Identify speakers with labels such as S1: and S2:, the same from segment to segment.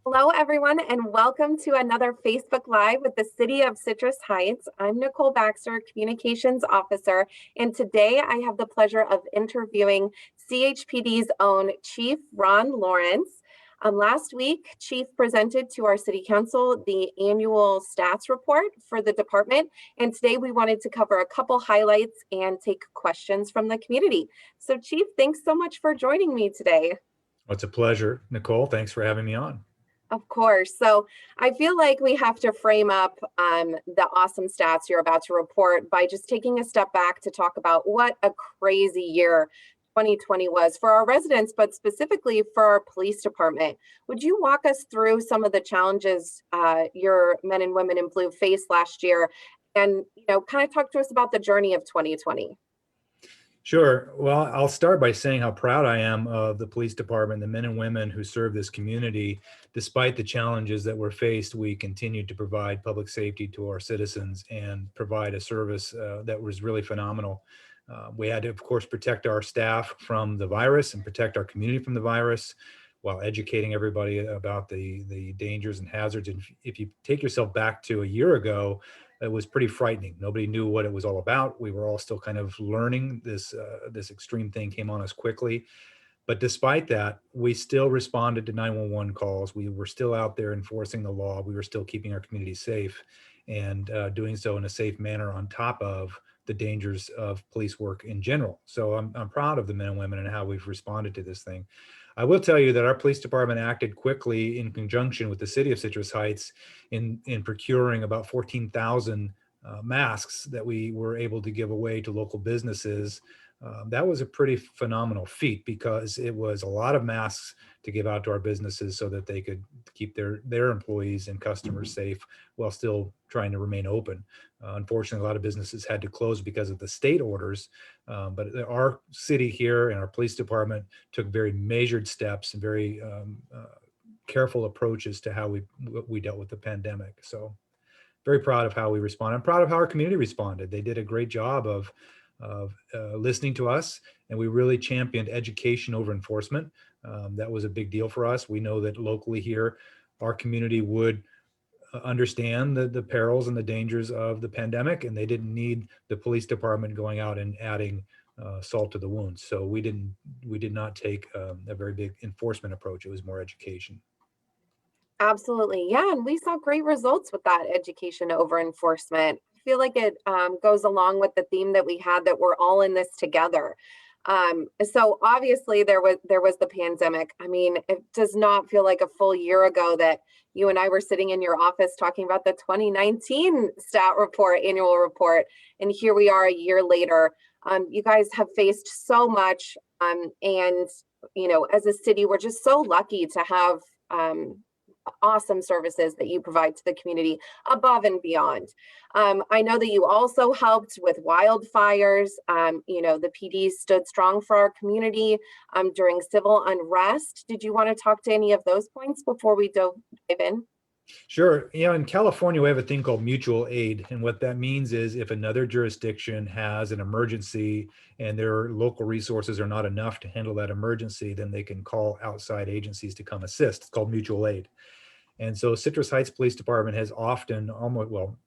S1: Hello, everyone, and welcome to another Facebook Live with the City of Citrus Heights. I'm Nicole Baxter, Communications Officer, and today I have the pleasure of interviewing CHPD's own Chief Ron Lawrence. Last week, Chief presented to our City Council the annual stats report for the department, and today we wanted to cover a couple highlights and take questions from the community. So, Chief, thanks so much for joining me today.
S2: Well, it's a pleasure, Nicole. Thanks for having me on.
S1: Of course. So I feel like we have to frame up the awesome stats you're about to report by just taking a step back to talk about what a crazy year 2020 was for our residents, but specifically for our police department. Would you walk us through some of the challenges your men and women in blue faced last year and, kind of talk to us about the journey of 2020?
S2: Sure. Well, I'll start by saying how proud I am of the police department, the men and women who serve this community. Despite the challenges that we're faced, we continued to provide public safety to our citizens and provide a service that was really phenomenal. We had to, of course, protect our staff from the virus and protect our community from the virus while educating everybody about the dangers and hazards. And if you take yourself back to a year ago, it was pretty frightening. Nobody knew what it was all about. We were all still kind of learning. This extreme thing came on us quickly. But despite that, we still responded to 911 calls. We were still out there enforcing the law. We were still keeping our community safe and doing so in a safe manner on top of the dangers of police work in general. So I'm proud of the men and women and how we've responded to this thing. I will tell you that our police department acted quickly in conjunction with the city of Citrus Heights in procuring about 14,000 masks that we were able to give away to local businesses. That was a pretty phenomenal feat because it was a lot of masks to give out to our businesses so that they could keep their employees and customers safe while still trying to remain open. Unfortunately, a lot of businesses had to close because of the state orders, but our city here and our police department took very measured steps and very careful approaches to how we dealt with the pandemic. So very proud of how we responded. I'm proud of how our community responded. They did a great job of listening to us, and we really championed education over enforcement. That was a big deal for us. We know that locally here, our community would understand the perils and the dangers of the pandemic, and they didn't need the police department going out and adding salt to the wounds. So we did not take a very big enforcement approach. It was more education.
S1: Absolutely. Yeah. And we saw great results with that education over enforcement. I feel like it goes along with the theme that we had that we're all in this together. So obviously there was the pandemic. I mean, it does not feel like a full year ago that you and I were sitting in your office talking about the 2019 annual report. And here we are a year later. You guys have faced so much. And, as a city, we're just so lucky to have awesome services that you provide to the community above and beyond. I know that you also helped with wildfires. The PD stood strong for our community during civil unrest. Did you want to talk to any of those points before we dive in?
S2: Sure. In California, we have a thing called mutual aid. And what that means is if another jurisdiction has an emergency and their local resources are not enough to handle that emergency, then they can call outside agencies to come assist. It's called mutual aid. And so Citrus Heights Police Department has often,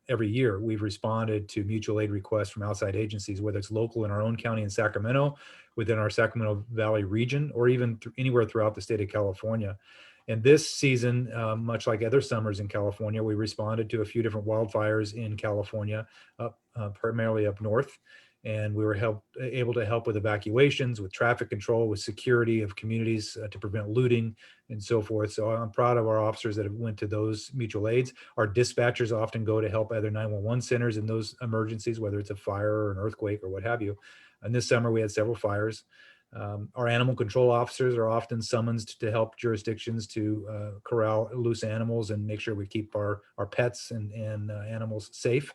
S2: every year, we've responded to mutual aid requests from outside agencies, whether it's local in our own county in Sacramento, within our Sacramento Valley region, or even anywhere throughout the state of California. And this season, much like other summers in California, we responded to a few different wildfires in California, primarily up north. And we were able to help with evacuations, with traffic control, with security of communities to prevent looting and so forth. So I'm proud of our officers that have went to those mutual aids. Our dispatchers often go to help other 911 centers in those emergencies, whether it's a fire or an earthquake or what have you. And this summer we had several fires. Our animal control officers are often summoned to help jurisdictions to corral loose animals and make sure we keep our pets and animals safe.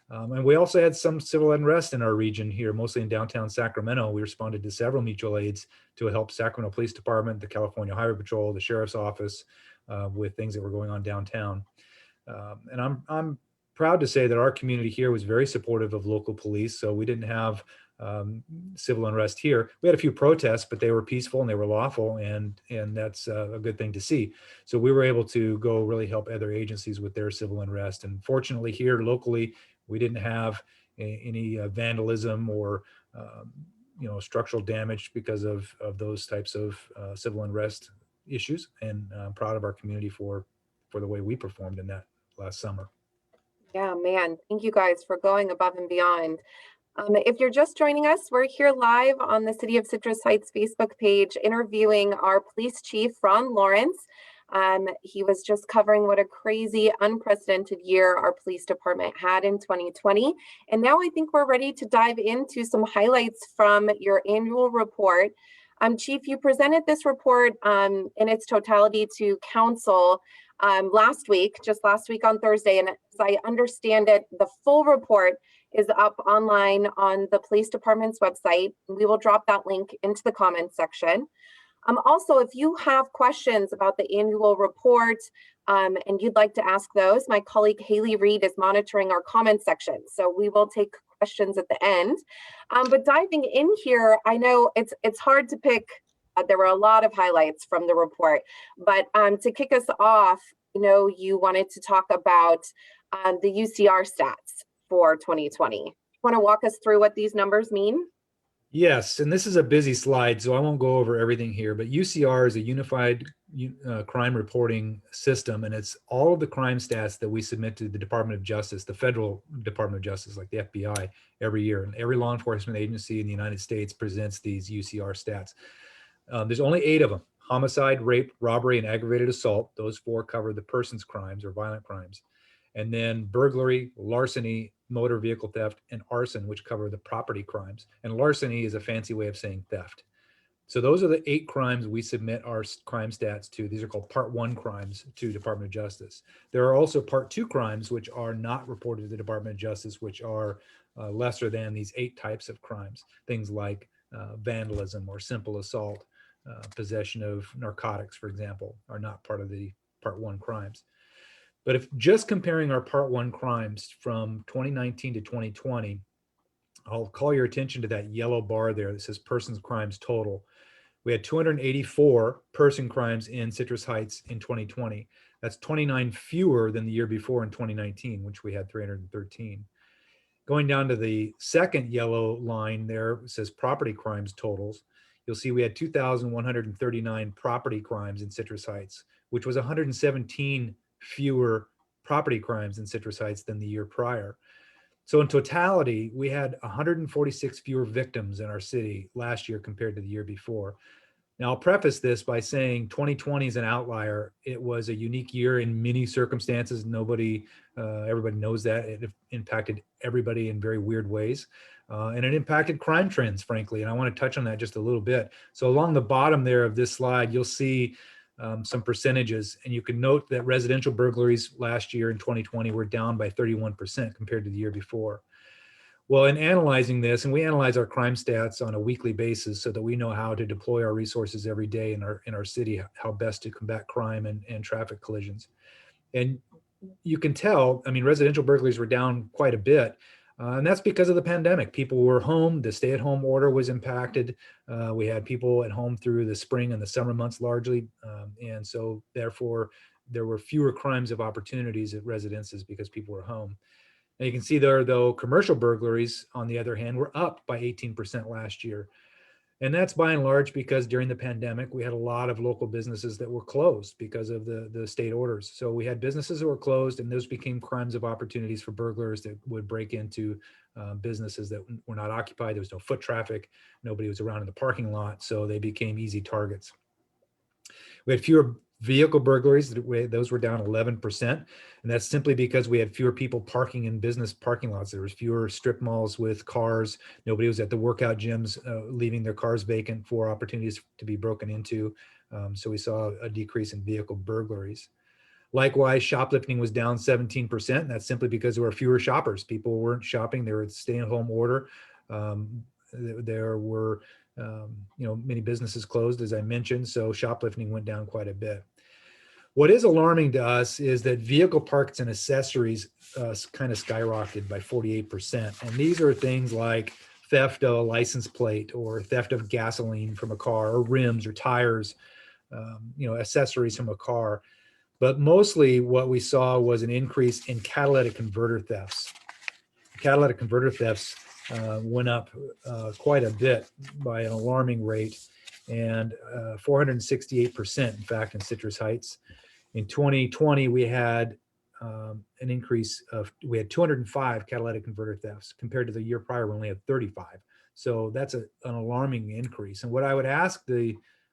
S2: And we also had some civil unrest in our region here, mostly in downtown Sacramento. We responded to several mutual aids to help Sacramento Police Department, the California Highway Patrol, the Sheriff's Office with things that were going on downtown. And I'm proud to say that our community here was very supportive of local police. So we didn't have civil unrest here. We had a few protests, but they were peaceful and they were lawful, and that's a good thing to see. So we were able to go really help other agencies with their civil unrest. And fortunately here locally, we didn't have any vandalism or structural damage because of those types of civil unrest issues. And I'm proud of our community for the way we performed in that last summer.
S1: Yeah, man. Thank you guys for going above and beyond. If you're just joining us, we're here live on the City of Citrus Heights Facebook page interviewing our police chief, Ron Lawrence. He was just covering what a crazy, unprecedented year our police department had in 2020. And now I think we're ready to dive into some highlights from your annual report. Chief, you presented this report in its totality to council just last week on Thursday. And as I understand it, the full report is up online on the police department's website. We will drop that link into the comments section. Also, if you have questions about the annual report and you'd like to ask those, my colleague Haley Reed is monitoring our comment section. So we will take questions at the end. But diving in here, I know it's hard to pick. There were a lot of highlights from the report, but to kick us off, you wanted to talk about the UCR stats for 2020. Want to walk us through what these numbers mean?
S2: Yes, and this is a busy slide, so I won't go over everything here, but UCR is a unified crime reporting system, and it's all of the crime stats that we submit to the Department of Justice, the federal Department of Justice, like the FBI, every year. And every law enforcement agency in the United States presents these UCR stats. There's only 8 of them: homicide, rape, robbery, and aggravated assault. Those 4 cover the person's crimes or violent crimes. And then burglary, larceny, motor vehicle theft, and arson, which cover the property crimes. And larceny is a fancy way of saying theft. So those are the 8 crimes we submit our crime stats to. These are called Part 1 crimes to Department of Justice. There are also Part 2 crimes, which are not reported to the Department of Justice, which are lesser than these 8 types of crimes. Things like vandalism or simple assault, possession of narcotics, for example, are not part of the Part 1 crimes. But if just comparing our Part 1 crimes from 2019 to 2020, I'll call your attention to that yellow bar there that says persons crimes total. We had 284 person crimes in Citrus Heights in 2020. That's 29 fewer than the year before in 2019, which we had 313. Going down to the second yellow line there, it says property crimes totals. You'll see we had 2,139 property crimes in Citrus Heights, which was 117 fewer property crimes in Citrus Heights than the year prior. So in totality, we had 146 fewer victims in our city last year compared to the year before. Now, I'll preface this by saying 2020 is an outlier. It was a unique year in many circumstances. Everybody knows that. It impacted everybody in very weird ways. And it impacted crime trends, frankly. And I want to touch on that just a little bit. So along the bottom there of this slide, you'll see some percentages. And you can note that residential burglaries last year in 2020 were down by 31% compared to the year before. Well, in analyzing this, and we analyze our crime stats on a weekly basis so that we know how to deploy our resources every day in our city, how best to combat crime and traffic collisions. And you can tell, residential burglaries were down quite a bit. And that's because of the pandemic. People were home. The stay-at-home order was impacted. We had people at home through the spring and the summer months largely. And so therefore, there were fewer crimes of opportunities at residences because people were home. Now you can see there, though, commercial burglaries, on the other hand, were up by 18% last year. And that's by and large because during the pandemic, we had a lot of local businesses that were closed because of the state orders. So we had businesses that were closed, and those became crimes of opportunities for burglars that would break into businesses that were not occupied. There was no foot traffic. Nobody was around in the parking lot. So they became easy targets. We had fewer vehicle burglaries. Those were down 11%. And that's simply because we had fewer people parking in business parking lots. There was fewer strip malls with cars. Nobody was at the workout gyms leaving their cars vacant for opportunities to be broken into. So we saw a decrease in vehicle burglaries. Likewise, shoplifting was down 17%. And that's simply because there were fewer shoppers. People weren't shopping. They were staying at home order. There were many businesses closed, as I mentioned, so shoplifting went down quite a bit. What is alarming to us is that vehicle parts and accessories kind of skyrocketed by 48%. And these are things like theft of a license plate or theft of gasoline from a car or rims or tires, accessories from a car. But mostly what we saw was an increase in catalytic converter thefts. Catalytic converter thefts went up quite a bit by an alarming rate, and 468%, in fact, in Citrus Heights. In 2020, we had an increase we had 205 catalytic converter thefts compared to the year prior, we only had 35. So that's an alarming increase. And what I would ask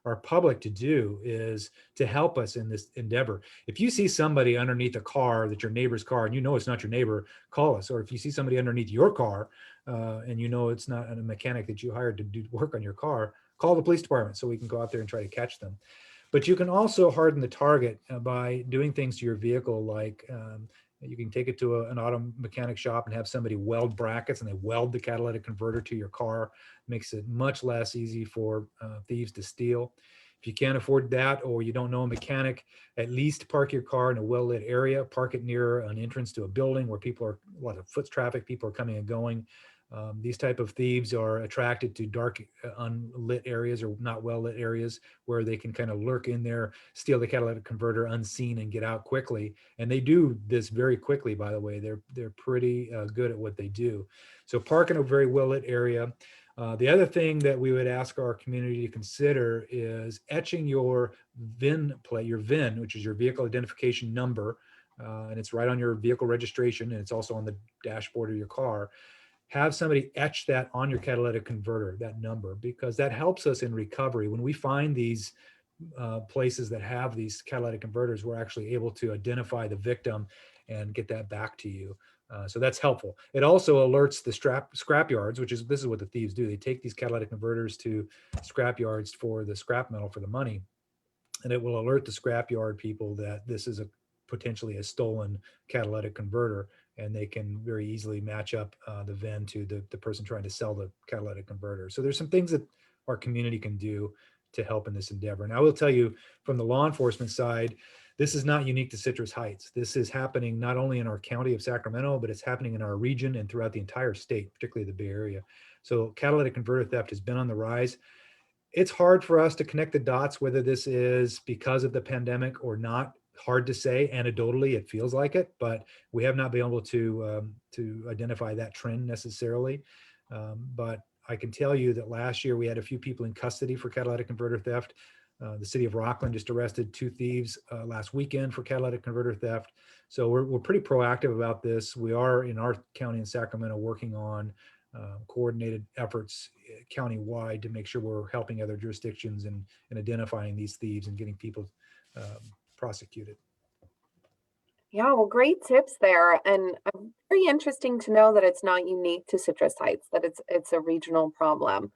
S2: our public to do is to help us in this endeavor. If you see somebody underneath a car that's your neighbor's car and you know it's not your neighbor, call us. Or if you see somebody underneath your car and you know it's not a mechanic that you hired to do work on your car, call the police department so we can go out there and try to catch them. But you can also harden the target by doing things to your vehicle, like you can take it to an auto mechanic shop and have somebody weld brackets, and they weld the catalytic converter to your car. Makes it much less easy for thieves to steal. If you can't afford that, or you don't know a mechanic, at least park your car in a well-lit area. Park it near an entrance to a building where a lot of foot traffic, people are coming and going. These type of thieves are attracted to dark, unlit areas or not well-lit areas where they can kind of lurk in there, steal the catalytic converter unseen, and get out quickly. And they do this very quickly, by the way. They're pretty good at what they do. So park in a very well-lit area. The other thing that we would ask our community to consider is etching your VIN plate, your VIN, which is your vehicle identification number, and it's right on your vehicle registration, and it's also on the dashboard of your car. Have somebody etch that on your catalytic converter, that number, because that helps us in recovery. When we find these places that have these catalytic converters, we're actually able to identify the victim and get that back to you. So that's helpful. It also alerts the scrap yards, this is what the thieves do. They take these catalytic converters to scrap yards for the scrap metal, for the money, and it will alert the scrap yard people that this is potentially a stolen catalytic converter, and they can very easily match up the VIN to the person trying to sell the catalytic converter. So there's some things that our community can do to help in this endeavor. And I will tell you, from the law enforcement side, this is not unique to Citrus Heights. This is happening not only in our county of Sacramento, but it's happening in our region and throughout the entire state, particularly the Bay Area. So catalytic converter theft has been on the rise. It's hard for us to connect the dots, whether this is because of the pandemic or not. Hard to say. Anecdotally, it feels like it, but we have not been able to identify that trend necessarily. But I can tell you that last year we had a few people in custody for catalytic converter theft. The city of Rockland just arrested 2 thieves last weekend for catalytic converter theft. So we're pretty proactive about this. We are in our county in Sacramento working on coordinated efforts countywide to make sure we're helping other jurisdictions in identifying these thieves and getting people prosecuted.
S1: Yeah, well, great tips there, and very interesting to know that it's not unique to Citrus Heights, that it's a regional problem.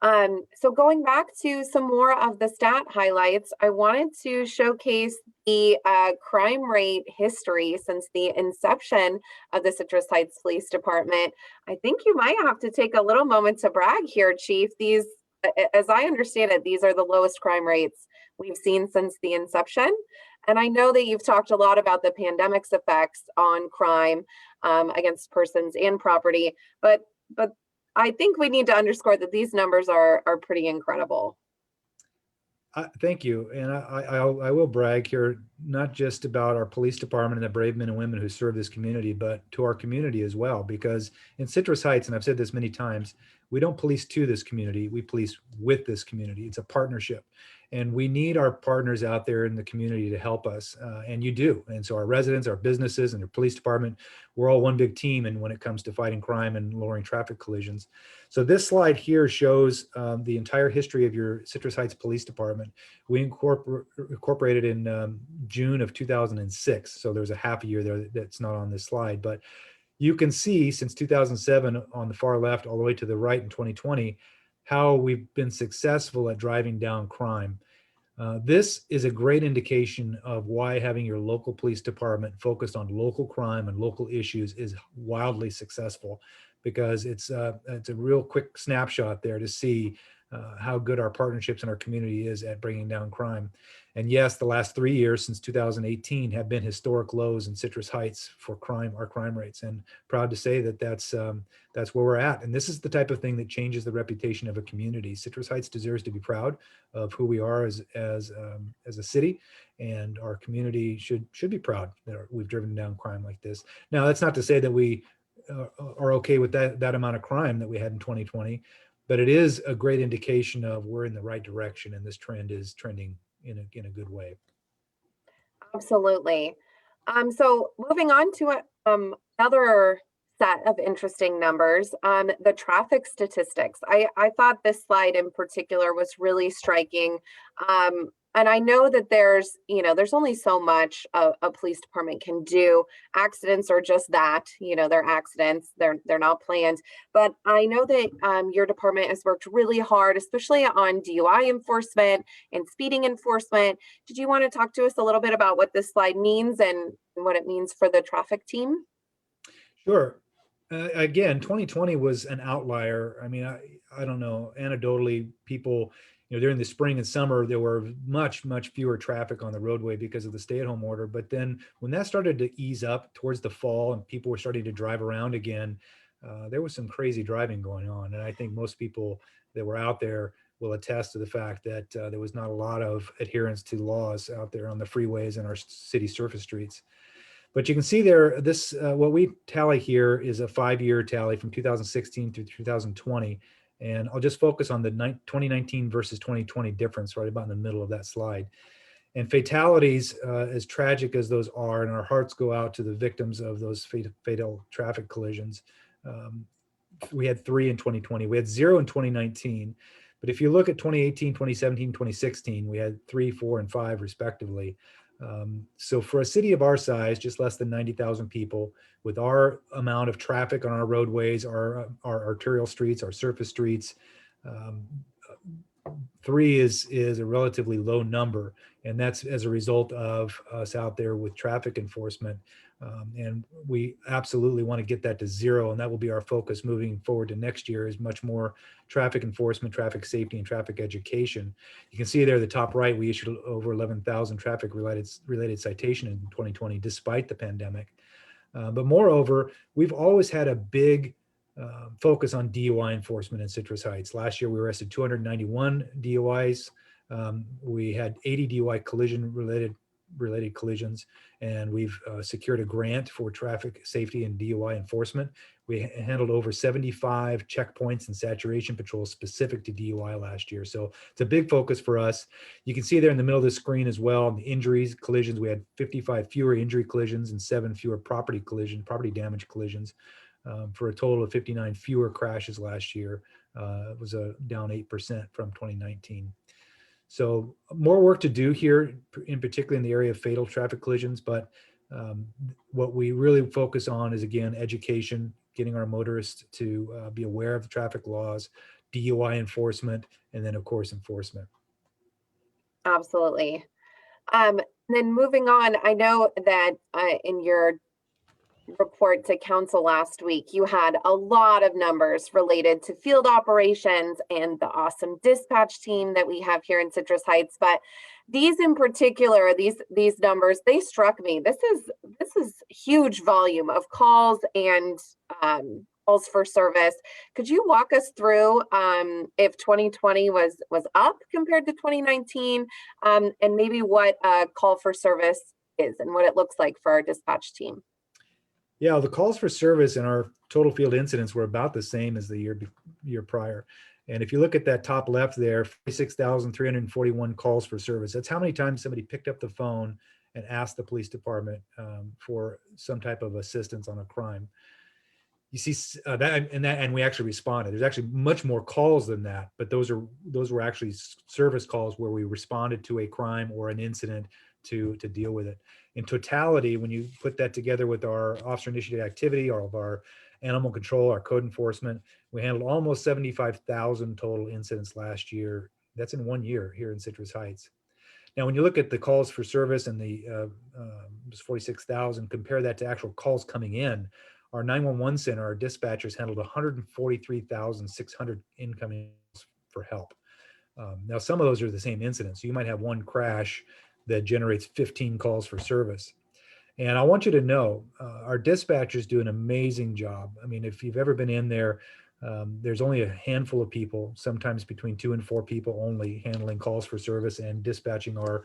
S1: So going back to some more of the stat highlights, I wanted to showcase the crime rate history since the inception of the Citrus Heights Police Department. I think you might have to take a little moment to brag here, Chief. These, as I understand it, these are the lowest crime rates we've seen since the inception. And I know that you've talked a lot about the pandemic's effects on crime against persons and property, but I think we need to underscore that these numbers are pretty incredible.
S2: Thank you. And I will brag here, not just about our police department and the brave men and women who serve this community, but to our community as well. Because in Citrus Heights, and I've said this many times, we don't police to this community, we police with this community. It's a partnership. And we need our partners out there in the community to help us, and you do. And so our residents, our businesses, and the police department, we're all one big team. And when it comes to fighting crime and lowering traffic collisions. So this slide here shows the entire history of your Citrus Heights Police Department. We incorporated in June of 2006. So there's a half a year there that's not on this slide, but you can see since 2007 on the far left all the way to the right in 2020, how we've been successful at driving down crime. This is a great indication of why having your local police department focused on local crime and local issues is wildly successful, because it's a real quick snapshot there to see how good our partnerships in our community is at bringing down crime. And yes, the last 3 years since 2018 have been historic lows in Citrus Heights for crime, our crime rates. And proud to say that that's where we're at. And this is the type of thing that changes the reputation of a community. Citrus Heights deserves to be proud of who we are as a city, and our community should be proud that we've driven down crime like this. Now, that's not to say that we are okay with that amount of crime that we had in 2020, but it is a great indication of we're in the right direction, and this trend is trending in a good way.
S1: Absolutely. So moving on to another set of interesting numbers, the traffic statistics. I thought this slide in particular was really striking. And I know that there's only so much a police department can do. Accidents are just that, they're accidents. They're not planned. But I know that your department has worked really hard, especially on DUI enforcement and speeding enforcement. Did you want to talk to us a little bit about what this slide means and what it means for the traffic team?
S2: Sure. Again, 2020 was an outlier. I mean, I don't know. Anecdotally, people, during the spring and summer, there were much, much fewer traffic on the roadway because of the stay-at-home order. But then when that started to ease up towards the fall and people were starting to drive around again, there was some crazy driving going on. And I think most people that were out there will attest to the fact that there was not a lot of adherence to laws out there on the freeways and our city surface streets. But you can see there, this what we tally here is a 5-year tally from 2016 through 2020. And I'll just focus on the 2019 versus 2020 difference right about in the middle of that slide. And fatalities, as tragic as those are, and our hearts go out to the victims of those fatal traffic collisions. We had 3 in 2020. We had 0 in 2019. But if you look at 2018, 2017, 2016, we had 3, 4, and 5 respectively. So for a city of our size, just less than 90,000 people, with our amount of traffic on our roadways, our arterial streets, our surface streets, 3 is a relatively low number. And that's as a result of us out there with traffic enforcement. And we absolutely want to get that to 0. And that will be our focus moving forward to next year, is much more traffic enforcement, traffic safety, and traffic education. You can see there, the top right, we issued over 11,000 traffic related citation in 2020, despite the pandemic. But moreover, we've always had a big focus on DUI enforcement in Citrus Heights. Last year, we arrested 291 DUIs. We had 80 DUI related collisions, and we've secured a grant for traffic safety and DUI enforcement. We handled over 75 checkpoints and saturation patrols specific to DUI last year. So it's a big focus for us. You can see there in the middle of the screen as well, the injuries, collisions. We had 55 fewer injury collisions and 7 fewer property damage collisions, for a total of 59 fewer crashes last year. It was down 8% from 2019. So more work to do here, in particular in the area of fatal traffic collisions. But what we really focus on is, again, education, getting our motorists to be aware of the traffic laws, DUI enforcement, and then, of course, enforcement.
S1: Absolutely. Then moving on, I know that in your report to council last week, you had a lot of numbers related to field operations and the awesome dispatch team that we have here in Citrus Heights. But these in particular, these numbers, they struck me. This is huge volume of calls and calls for service. Could you walk us through if 2020 was up compared to 2019, and maybe what a call for service is and what it looks like for our dispatch team?
S2: Yeah, the calls for service and our total field incidents were about the same as the year prior. And if you look at that top left there, 46,341 calls for service. That's how many times somebody picked up the phone and asked the police department for some type of assistance on a crime. You see and we actually responded. There's actually much more calls than that, but those were actually service calls where we responded to a crime or an incident to deal with it. In totality, when you put that together with our officer initiated activity, all of our animal control, our code enforcement, we handled almost 75,000 total incidents last year. That's in 1 year here in Citrus Heights. Now, when you look at the calls for service and the 46,000, compare that to actual calls coming in, our 911 center, our dispatchers handled 143,600 incoming for help. Now, some of those are the same incidents. You might have one crash that generates 15 calls for service. And I want you to know, our dispatchers do an amazing job. I mean, if you've ever been in there, there's only a handful of people, sometimes between 2 and 4 people only, handling calls for service and dispatching our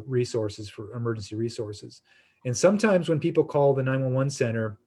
S2: resources for emergency resources. And sometimes when people call the 911 center,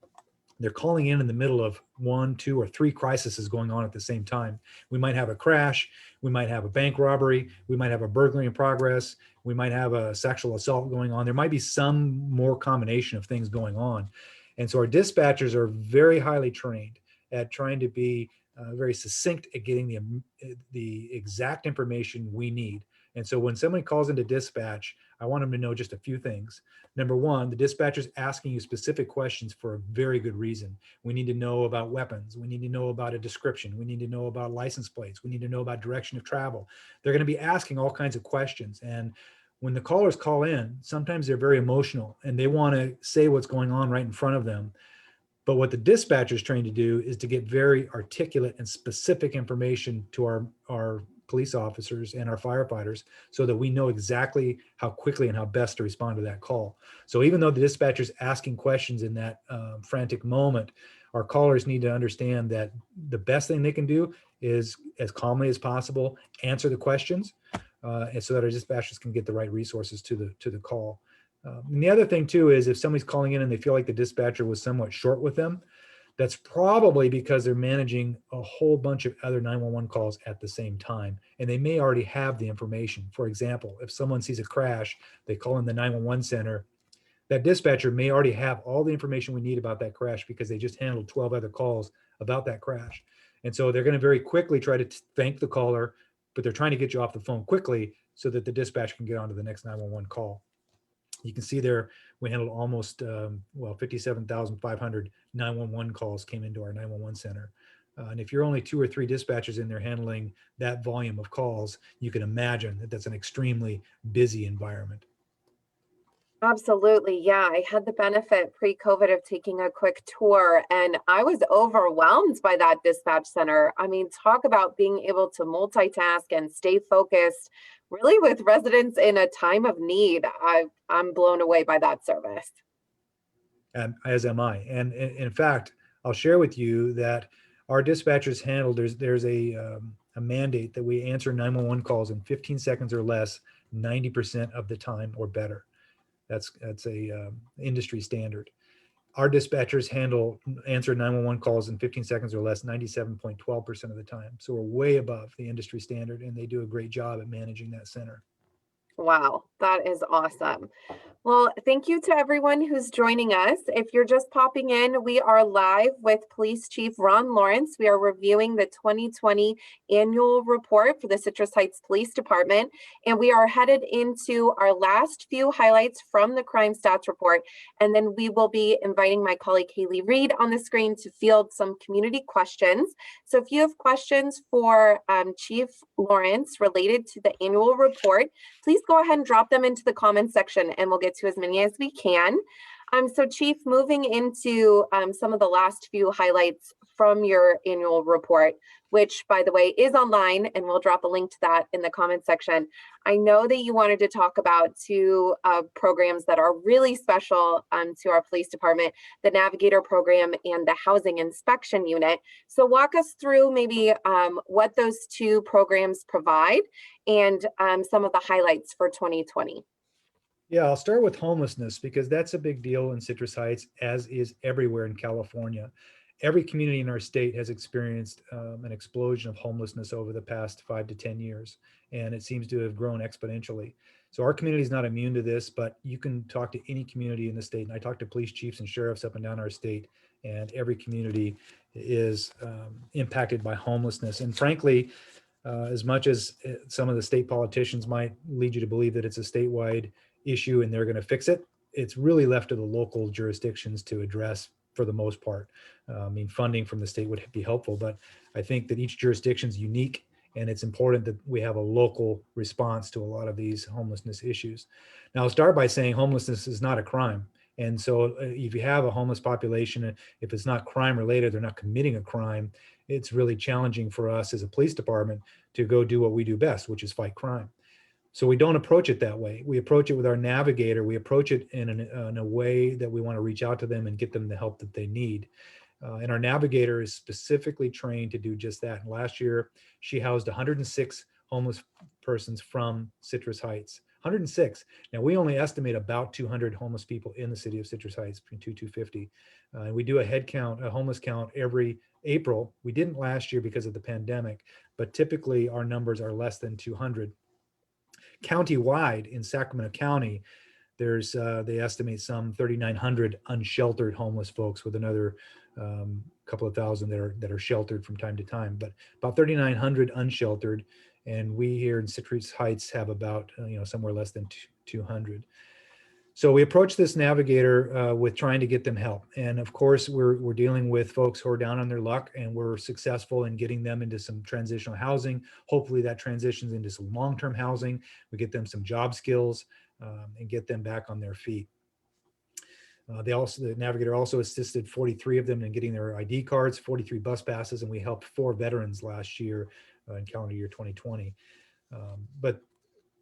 S2: they're calling in the middle of 1, 2, or 3 crises going on at the same time. We might have a crash, we might have a bank robbery, we might have a burglary in progress, we might have a sexual assault going on. There might be some more combination of things going on. And so our dispatchers are very highly trained at trying to be very succinct at getting the exact information we need. And so when somebody calls into dispatch, I want them to know just a few things. Number one, the dispatcher's asking you specific questions for a very good reason. We need to know about weapons. We need to know about a description. We need to know about license plates. We need to know about direction of travel. They're going to be asking all kinds of questions. And when the callers call in, sometimes they're very emotional and they want to say what's going on right in front of them. But what the dispatcher is trained to do is to get very articulate and specific information to our police officers and our firefighters so that we know exactly how quickly and how best to respond to that call. So even though the dispatcher is asking questions in that frantic moment, our callers need to understand that the best thing they can do is, as calmly as possible, answer the questions, and so that our dispatchers can get the right resources to the call. And the other thing too is if somebody's calling in and they feel like the dispatcher was somewhat short with them, that's probably because they're managing a whole bunch of other 911 calls at the same time, and they may already have the information. For example, if someone sees a crash, they call in the 911 center, that dispatcher may already have all the information we need about that crash because they just handled 12 other calls about that crash. And so they're going to very quickly try to thank the caller, but they're trying to get you off the phone quickly so that the dispatch can get on to the next 911 call. You can see there, we handled almost, 57,500 911 calls came into our 911 center. And if you're only 2 or 3 dispatchers in there handling that volume of calls, you can imagine that that's an extremely busy environment.
S1: Absolutely. Yeah. I had the benefit pre-COVID of taking a quick tour and I was overwhelmed by that dispatch center. I mean, talk about being able to multitask and stay focused really with residents in a time of need. I'm blown away by that service.
S2: And as am I. And in fact, I'll share with you that our dispatchers handle, there's a mandate that we answer 911 calls in 15 seconds or less, 90% of the time or better. That's a industry standard. Our dispatchers answer 911 calls in 15 seconds or less 97.12% of the time. So we're way above the industry standard, and they do a great job at managing that center.
S1: Wow, that is awesome. Well, thank you to everyone who's joining us. If you're just popping in, we are live with Police Chief Ron Lawrence. We are reviewing the 2020 annual report for the Citrus Heights Police Department, and we are headed into our last few highlights from the crime stats report. And then we will be inviting my colleague Haley Reed on the screen to field some community questions. So if you have questions for Chief Lawrence related to the annual report, please go ahead and drop them into the comments section and we'll get to as many as we can. So Chief, moving into some of the last few highlights from your annual report, which by the way is online, and we'll drop a link to that in the comment section. I know that you wanted to talk about 2 programs that are really special to our police department, the Navigator program and the Housing Inspection Unit. So walk us through maybe what those 2 programs provide and some of the highlights for 2020.
S2: Yeah, I'll start with homelessness because that's a big deal in Citrus Heights, as is everywhere in California. Every community in our state has experienced an explosion of homelessness over the past 5 to 10 years, and it seems to have grown exponentially. So our community is not immune to this, but you can talk to any community in the state. And I talk to police chiefs and sheriffs up and down our state, and every community is impacted by homelessness. And frankly, as much as some of the state politicians might lead you to believe that it's a statewide issue and they're going to fix it, it's really left to the local jurisdictions to address for the most part. I mean, funding from the state would be helpful, but I think that each jurisdiction is unique, and it's important that we have a local response to a lot of these homelessness issues. Now, I'll start by saying homelessness is not a crime. And so if you have a homeless population, if it's not crime related, they're not committing a crime, it's really challenging for us as a police department to go do what we do best, which is fight crime. So we don't approach it that way. We approach it with our navigator. We approach it in a way that we want to reach out to them and get them the help that they need. And our navigator is specifically trained to do just that. And last year, she housed 106 homeless persons from Citrus Heights. 106. Now, we only estimate about 200 homeless people in the city of Citrus Heights, between 250. And we do a head count, a homeless count every April. We didn't last year because of the pandemic, but typically our numbers are less than 200. Countywide in Sacramento County, there's they estimate some 3,900 unsheltered homeless folks, with another couple of thousand that are sheltered from time to time, but about 3,900 unsheltered. And we here in Citrus Heights have about somewhere less than 200. So we approach this navigator with trying to get them help. And of course, we're dealing with folks who are down on their luck, and we're successful in getting them into some transitional housing. Hopefully that transitions into some long-term housing. We get them some job skills and get them back on their feet. The navigator also assisted 43 of them in getting their ID cards, 43 bus passes, and we helped 4 veterans last year in calendar year 2020. But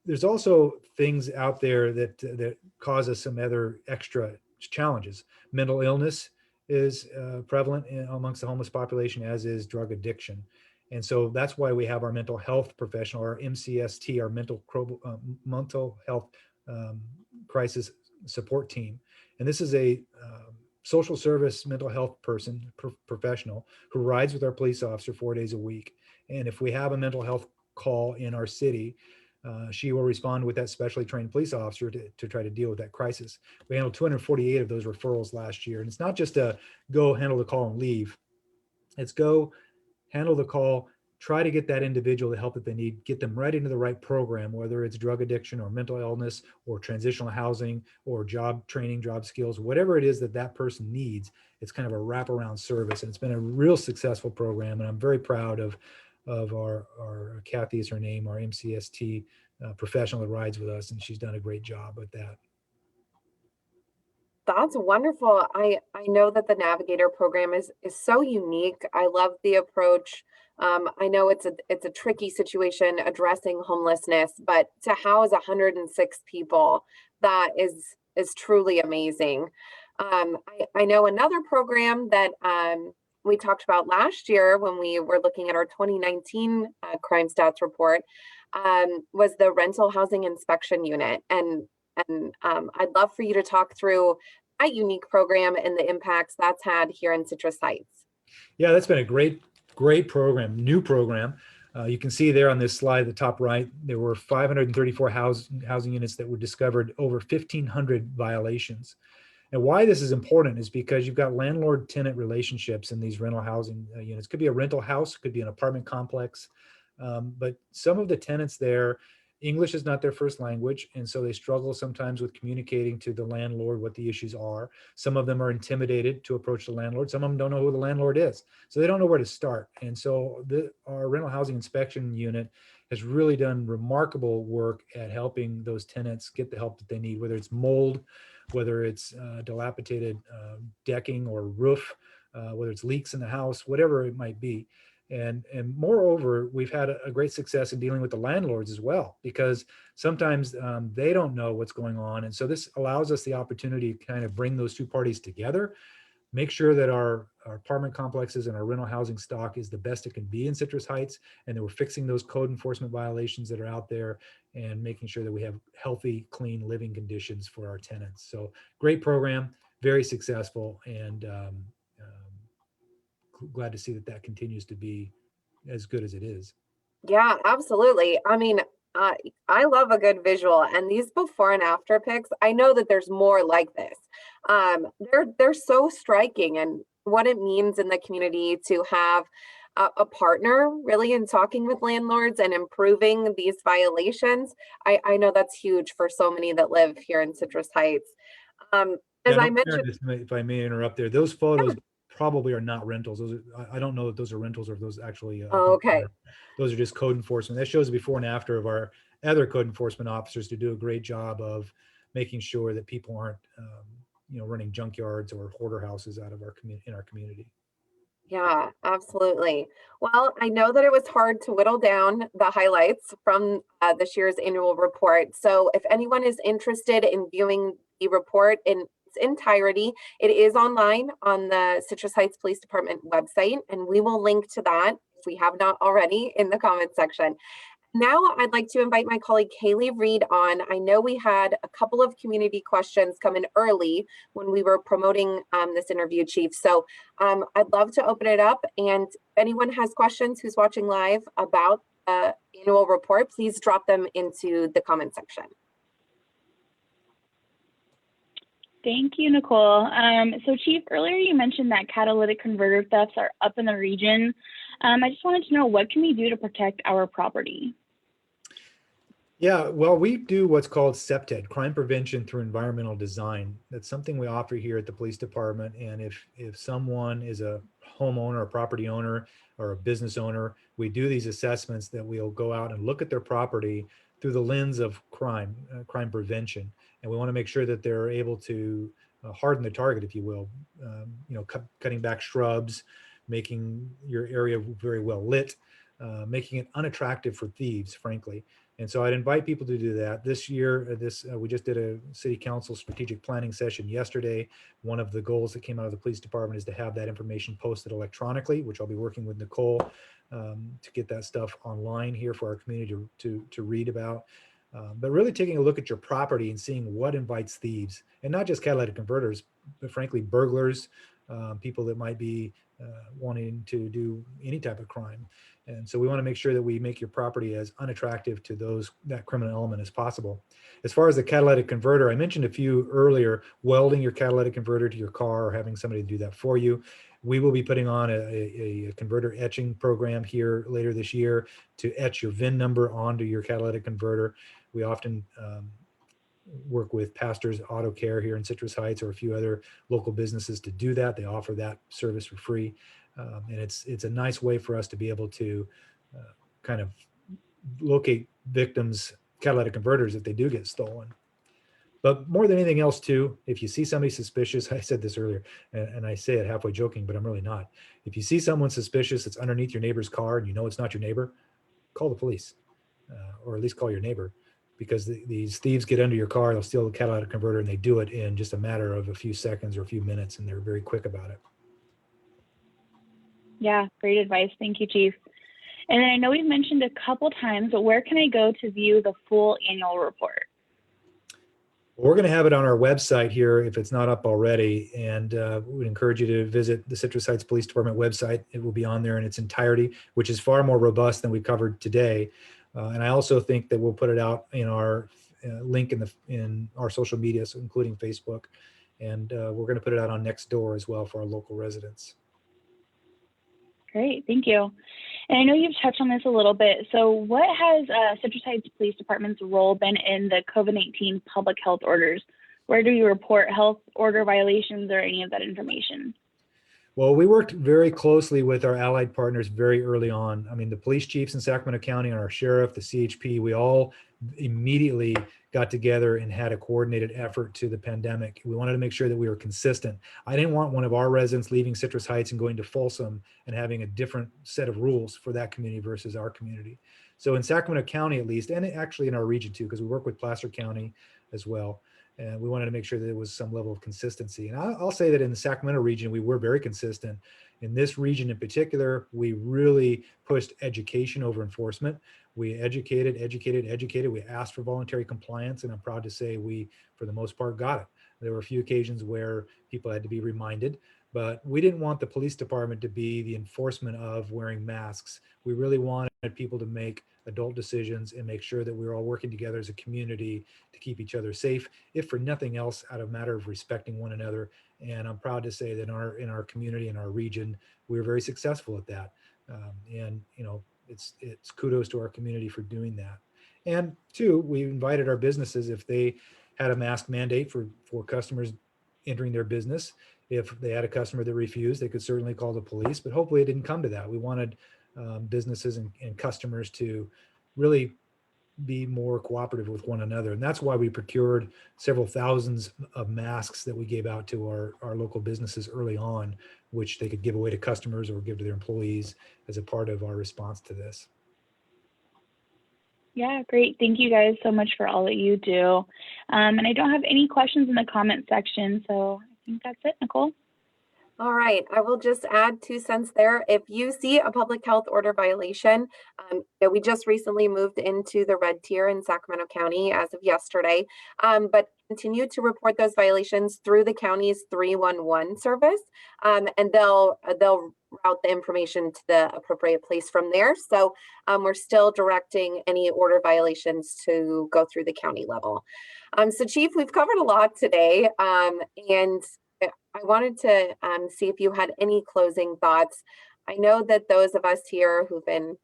S2: there's also things out there that cause us some other extra challenges. Mental illness is prevalent amongst the homeless population, as is drug addiction. And so that's why we have our mental health professional, our MCST, our mental health crisis support team. And this is a social service mental health professional who rides with our police officer 4 days a week. And if we have a mental health call in our city, she will respond with that specially trained police officer to try to deal with that crisis. We handled 248 of those referrals last year. And it's not just a go handle the call and leave. It's go handle the call, try to get that individual the help that they need, get them right into the right program, whether it's drug addiction or mental illness or transitional housing or job training, job skills, whatever it is that person needs. It's kind of a wraparound service. And it's been a real successful program. And I'm very proud of our Kathy is her name, our MCST professional that rides with us, and she's done a great job with that.
S1: That's wonderful. I know that the Navigator program is so unique. I love the approach. I know it's a tricky situation addressing homelessness, but to house 106 people, that is truly amazing. I know another program that we talked about last year when we were looking at our 2019 crime stats report, was the rental housing inspection unit. And I'd love for you to talk through that unique program and the impacts that's had here in Citrus Heights.
S2: Yeah, that's been a great program, new program. You can see there on this slide, the top right, there were 534 housing units that were discovered, over 1,500 violations. And why this is important is because you've got landlord-tenant relationships in these rental housing units. It could be a rental house, could be an apartment complex, but some of the tenants there, English is not their first language, and so they struggle sometimes with communicating to the landlord what the issues are. Some of them are intimidated to approach the landlord. Some of them don't know who the landlord is, so they don't know where to start. And so our rental housing inspection unit has really done remarkable work at helping those tenants get the help that they need, whether it's mold, whether it's dilapidated decking or roof, whether it's leaks in the house, whatever it might be. And moreover, we've had a great success in dealing with the landlords as well, because sometimes they don't know what's going on. And so this allows us the opportunity to kind of bring those two parties together, make sure that our apartment complexes and our rental housing stock is the best it can be in Citrus Heights, and that we're fixing those code enforcement violations that are out there and making sure that we have healthy, clean living conditions for our tenants. So great program, very successful, and glad to see that continues to be as good as it is.
S1: Yeah, absolutely. I mean, I love a good visual, and these before and after pics, I know that there's more like this. They're so striking, and what it means in the community to have a partner really in talking with landlords and improving these violations. I know that's huge for so many that live here in Citrus Heights. As
S2: Yeah,
S1: I mentioned,
S2: if I may interrupt there, those photos probably are not rentals. Those I don't know if those are rentals or if those actually
S1: okay.
S2: those are just code enforcement. That shows the before and after of our other code enforcement officers to do a great job of making sure that people aren't running junkyards or hoarder houses out of our community in our community.
S1: Yeah, absolutely. Well, I know that it was hard to whittle down the highlights from this year's annual report. So, if anyone is interested in viewing the report in its entirety, it is online on the Citrus Heights Police Department website, and we will link to that if we have not already in the comment section. Now I'd like to invite my colleague Haley Reed on. I know we had a couple of community questions come in early when we were promoting this interview, Chief. So I'd love to open it up. And if anyone has questions who's watching live about the annual report, please drop them into the comment section.
S3: Thank you, Nicole. So Chief, earlier you mentioned that catalytic converter thefts are up in the region. I just wanted to know, what can we do to protect our property?
S2: Yeah, well, we do what's called CPTED, crime prevention through environmental design. That's something we offer here at the police department. And if someone is a homeowner, a property owner, or a business owner, we do these assessments that we'll go out and look at their property through the lens of crime prevention. And we want to make sure that they're able to harden the target, if you will, cutting back shrubs, making your area very well lit, making it unattractive for thieves, frankly. And so I'd invite people to do that. This year, we just did a city council strategic planning session yesterday. One of the goals that came out of the police department is to have that information posted electronically, which I'll be working with Nicole to get that stuff online here for our community to read about. But really taking a look at your property and seeing what invites thieves, and not just catalytic converters, but frankly, burglars, people that might be wanting to do any type of crime. And so we want to make sure that we make your property as unattractive to that criminal element as possible. As far as the catalytic converter, I mentioned a few earlier, welding your catalytic converter to your car or having somebody do that for you. We will be putting on a converter etching program here later this year to etch your VIN number onto your catalytic converter. We often work with Pastors Auto Care here in Citrus Heights or a few other local businesses to do that. They offer that service for free. And it's a nice way for us to be able to kind of locate victims' catalytic converters if they do get stolen. But more than anything else too, if you see somebody suspicious, I said this earlier, and I say it halfway joking, but I'm really not. If you see someone suspicious that's underneath your neighbor's car and you know it's not your neighbor, call the police, or at least call your neighbor, because these thieves get under your car, they'll steal the catalytic converter, and they do it in just a matter of a few seconds or a few minutes, and they're very quick about it.
S3: Yeah, great advice. Thank you, Chief. And then I know we've mentioned a couple times, but where can I go to view the full annual report?
S2: We're going to have it on our website here if it's not up already, and we'd encourage you to visit the Citrus Heights Police Department website. It will be on there in its entirety, which is far more robust than we covered today. And I also think that we'll put it out in our link in our social media, so including Facebook, and we're going to put it out on Nextdoor as well for our local residents.
S3: Great, thank you. And I know you've touched on this a little bit. So what has Citrus Heights Police Department's role been in the COVID-19 public health orders? Where do you report health order violations or any of that information?
S2: Well, we worked very closely with our allied partners very early on. I mean, the police chiefs in Sacramento County and our sheriff, the CHP, we all immediately got together and had a coordinated effort to the pandemic. We wanted to make sure that we were consistent. I didn't want one of our residents leaving Citrus Heights and going to Folsom and having a different set of rules for that community versus our community. So in Sacramento County, at least, and actually in our region too, because we work with Placer County as well. And we wanted to make sure that there was some level of consistency. And I'll say that in the Sacramento region, we were very consistent. In this region in particular, we really pushed education over enforcement. We educated. We asked for voluntary compliance, and I'm proud to say we, for the most part, got it. There were a few occasions where people had to be reminded, but we didn't want the police department to be the enforcement of wearing masks. We really wanted people to make adult decisions and make sure that we were all working together as a community to keep each other safe, if for nothing else, out of a matter of respecting one another. And I'm proud to say that in our community, in our region, we were very successful at that. And you know, it's kudos to our community for doing that. And two, we invited our businesses, if they had a mask mandate for customers entering their business, if they had a customer that refused, they could certainly call the police, but hopefully it didn't come to that. We wanted businesses and customers to really be more cooperative with one another. And that's why we procured several thousands of masks that we gave out to our local businesses early on, which they could give away to customers or give to their employees as a part of our response to this.
S3: Yeah, great. Thank you guys so much for all that you do. And I don't have any questions in the comment section, so I think that's it, Nicole.
S1: All right, I will just add 2 cents there. If you see a public health order violation, we just recently moved into the red tier in Sacramento County as of yesterday, but continue to report those violations through the county's 311 service, and they'll route the information to the appropriate place from there. So we're still directing any order violations to go through the county level. So Chief, we've covered a lot today, and I wanted to see if you had any closing thoughts. I know that those of us here who've been,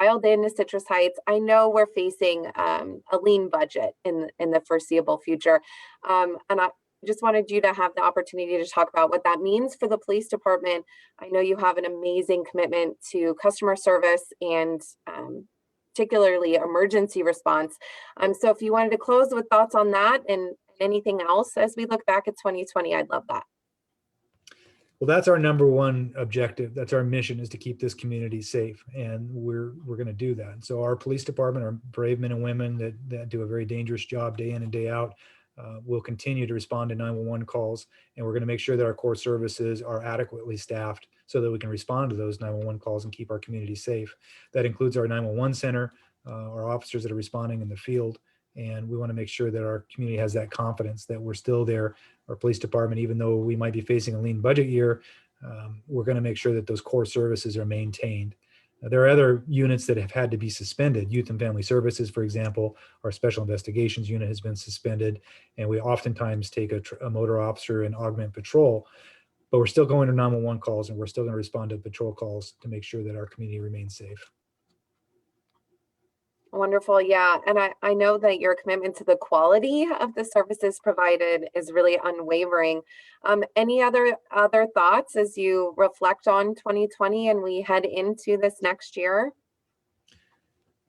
S1: dialed into Citrus Heights, I know we're facing a lean budget in the foreseeable future. And I just wanted you to have the opportunity to talk about what that means for the police department. I know you have an amazing commitment to customer service and particularly emergency response. So if you wanted to close with thoughts on that and anything else as we look back at 2020, I'd love that.
S2: Well, that's our number one objective. That's our mission, is to keep this community safe, and we're going to do that. And so our police department, our brave men and women that do a very dangerous job day in and day out, will continue to respond to 911 calls, and we're going to make sure that our core services are adequately staffed so that we can respond to those 911 calls and keep our community safe. That includes our 911 center, our officers that are responding in the field. And we want to make sure that our community has that confidence that we're still there. Our police department, even though we might be facing a lean budget year, we're going to make sure that those core services are maintained. There are other units that have had to be suspended. Youth and Family Services, for example, our Special Investigations unit has been suspended, and we oftentimes take a motor officer and augment patrol. But we're still going to 911 calls, and we're still going to respond to patrol calls to make sure that our community remains safe.
S1: Wonderful. Yeah. And I know that your commitment to the quality of the services provided is really unwavering. Any other thoughts as you reflect on 2020 and we head into this next year?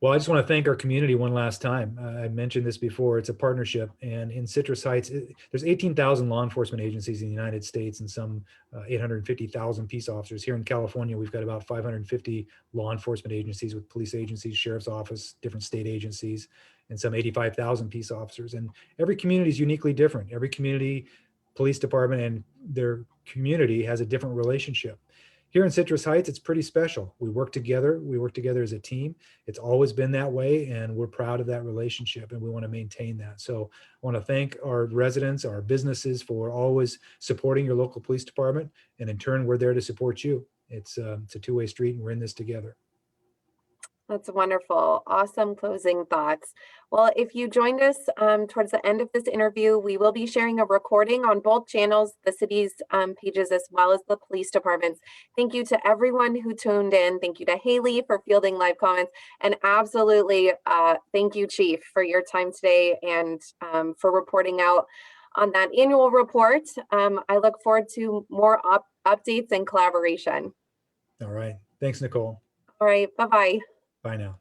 S2: Well, I just want to thank our community one last time. I mentioned this before. It's a partnership. And in Citrus Heights, there's 18,000 law enforcement agencies in the United States and some 850,000 peace officers. Here in California, we've got about 550 law enforcement agencies with police agencies, sheriff's office, different state agencies, and some 85,000 peace officers. And every community is uniquely different. Every community, police department, and their community has a different relationship. Here in Citrus Heights, it's pretty special. We work together. We work together as a team. It's always been that way, and we're proud of that relationship, and we want to maintain that. So I want to thank our residents, our businesses, for always supporting your local police department, and in turn, we're there to support you. It's a two-way street, and we're in this together.
S1: That's wonderful. Awesome closing thoughts. Well, if you joined us towards the end of this interview, we will be sharing a recording on both channels, the city's pages, as well as the police departments. Thank you to everyone who tuned in. Thank you to Haley for fielding live comments. And absolutely, thank you, Chief, for your time today and for reporting out on that annual report. I look forward to more updates and collaboration.
S2: All right. Thanks, Nicole.
S1: All right. Bye-bye.
S2: Bye now.